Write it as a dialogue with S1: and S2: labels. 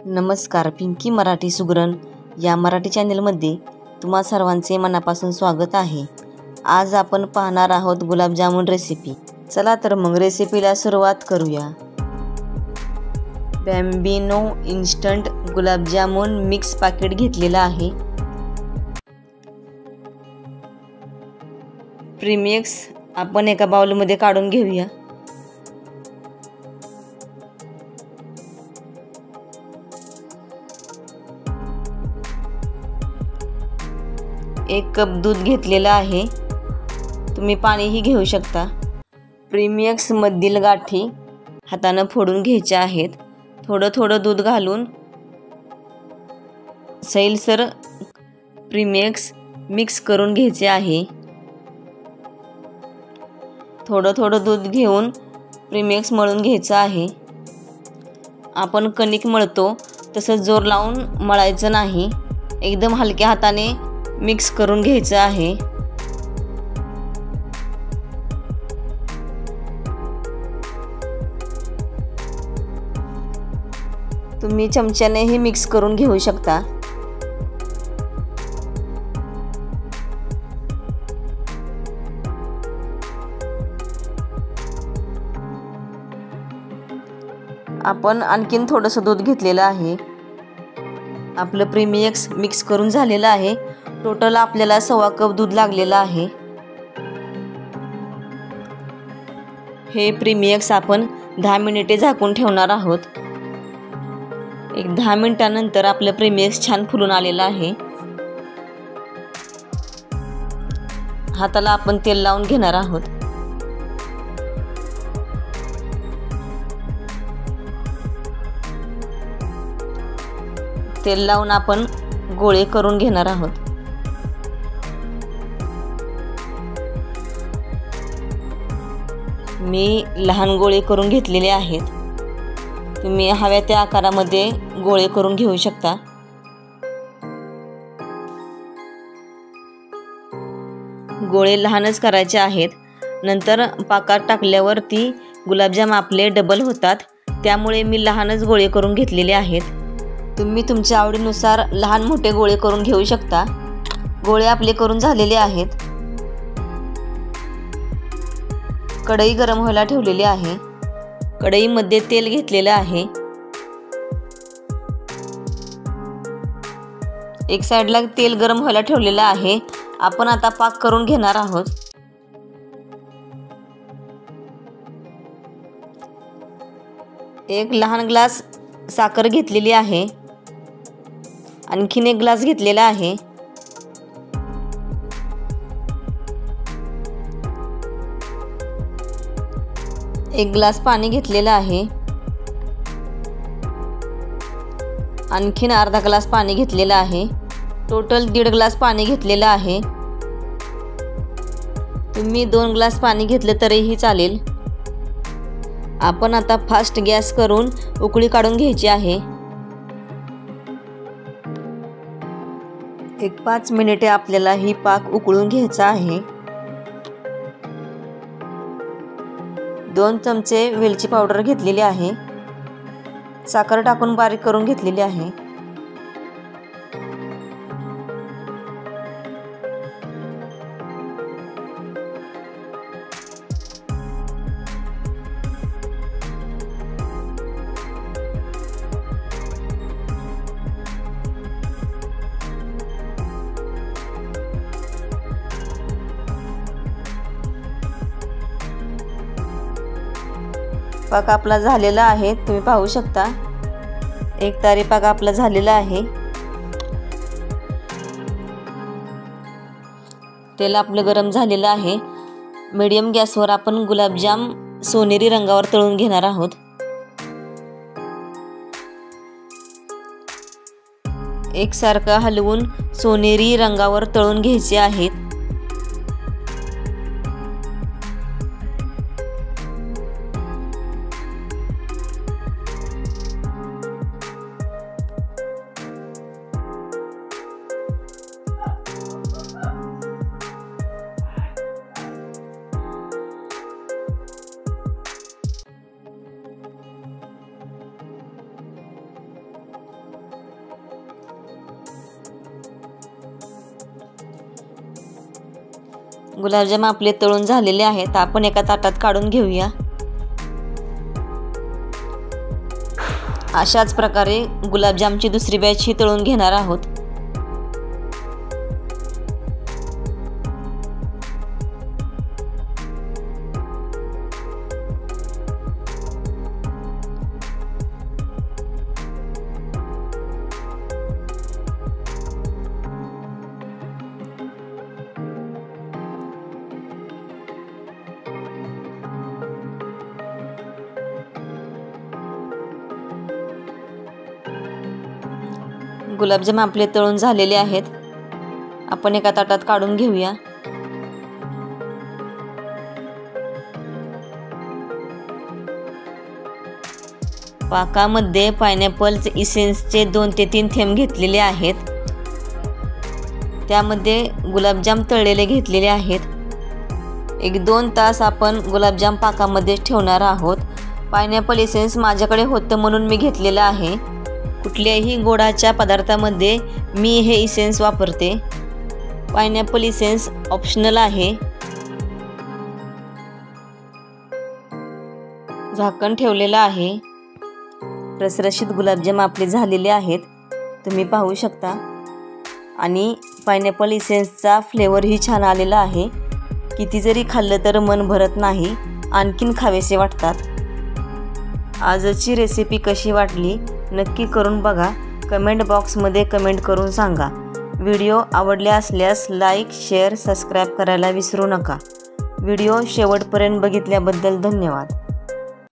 S1: नमस्कार. पिंकी मराठी सुगरण या मराठी चॅनलमध्ये तुम्हा सर्वांचे मनापासून स्वागत आहे. आज आपण पाहणार आहोत गुलाबजामुन रेसिपी. चला तर मग रेसिपीला सुरुवात करूया. Bambino instant gulab jamun mix packet घेतलेला आहे. प्रीमिक्स आपण एका बाउलमध्ये काढून घेऊया. एक कप दूध घेतलेला आहे. तुम्ही पाणीही घेऊ शकता. प्रीमिक्स मधील गाठी हाताने फोडून घ्यायच्या आहेत. थोडं थोडं दूध घालून सैलसर प्रीमिक्स मिक्स करून घ्यायचे आहे. थोडं थोडं दूध घेऊन प्रीमिक्स मळून घ्यायचं आहे. आपण कणिक मळतो तसं जोर लावून मळायचं नाही. एकदम हलक्या हाताने मिक्स करून घ्यायचं आहे. तुम्ही चमच्यानेही मिक्स करून घेऊ शकता. आपण आणखीन थोडंसं दूध घेतलेलं आहे. आपलं प्रीमिक्स मिक्स करून झालेलं आहे. टोटल आपल्याला 1.25 कप दूध लागलेलं आहे. हे प्रीमिक्स आपण 10 मिनिटे झाकून ठेवणार आहोत. एक 10 मिनिटांनंतर आपलं प्रीमिक्स छान फुलून आलेलं आहे. हाताला आपण तेल लावून घेणार आहोत. तेल लावून आपण गोळे करून घेणार आहोत. मी लहान गोळे करून घेतलेले आहेत. तुम्ही हव्या त्या आकारामध्ये गोळे करून घेऊ शकता. गोळे लहानच करायचे आहेत. नंतर पाकात टाकल्यावर ती गुलाबजाम आपले डबल होतात. त्यामुळे मी लहानच गोळे करून घेतलेले आहेत. तुम्ही तुमच्या आवडीनुसार लहान मोठे गोळे करून घेऊ शकता. गोळे आपले करून झालेले आहेत. कढई गरम व्हायला ठेवलेली आहे. कढईमध्ये तेल घेतलेलं आहे. एक साईडला तेल गरम व्हायला ठेवलेलं आहे. आपण आता पाक करून घेणार आहोत. एक लहान ग्लास साखर घेतलेली आहे. आणखीन एक ग्लास घेतलेला आहे. एक ग्लास पाणी घेतलेलं आहे. आणखीन अर्धा ग्लास पाणी घेतलेलं आहे. टोटल 1.5 ग्लास पाणी घेतलेलं आहे. तुम्ही 2 ग्लास पाणी घेतलं तरीही चालेल. आपण आता फास्ट गॅस करून उकळी काढून घ्यायची आहे. एक 5 मिनिटे आपल्याला ही पाक उकळून घ्यायचा आहे. 2 चमचे वेलची पावडर घेतलेली आहे. साखर टाकून बारीक करून घेतलेली आहे. पाक आपला झालेला आहे. तुम्ही पाहू शकता. एक तारी पाक आपला झालेला आहे. तेल आपलं गरम झालेलं आहे. मीडियम गॅसवर आपण गुलाबजाम सोनेरी रंगावर तळून घेणार आहोत. एकसारखं हलवून सोनेरी रंगावर तळून घ्यायचे आहेत. गुलाबजाम आपले तळून झालेले आहेत. आपण एका ताटात काढून घेऊया. अशाच प्रकारे गुलाबजामची दुसरी बॅच ही तळून घेणार आहोत. गुलाबजाम आपले तळून झालेले आहेत. आपण एका ताटात काढून घेऊया. पाकामध्ये पायनॅपल इसेन्सचे 2 ते 3 थेंब घेतलेले आहेत. त्यामध्ये गुलाबजाम तळलेले घेतलेले आहेत. 1-2 तास आपण गुलाबजाम पाकामध्ये ठेवणार आहोत. पायनॅपल इसेन्स माझ्याकडे होतं म्हणून मी घेतलेलं आहे. कुठल्याही गोडाच्या पदार्थामध्ये मी हे इसेन्स वापरते. पायनॅपल इसेन्स ऑप्शनल आहे. झाकण ठेवलेलं आहे. रसरशीत गुलाबजाम आपले झालेले आहेत, तुम्ही पाहू शकता. आणि पायनॅपल इसेन्सचा फ्लेवरही छान आलेला आहे. किती जरी खाल्लं तर मन भरत नाही, आणखीन खावेसे वाटतात. आजची रेसिपी कशी वाटली नक्की करून बघा. कमेंट बॉक्समध्ये कमेंट करून सांगा. व्हिडिओ आवडले असल्यास लाईक, शेअर, सबस्क्राईब करायला विसरू नका. व्हिडिओ शेवटपर्यंत बघितल्याबद्दल धन्यवाद.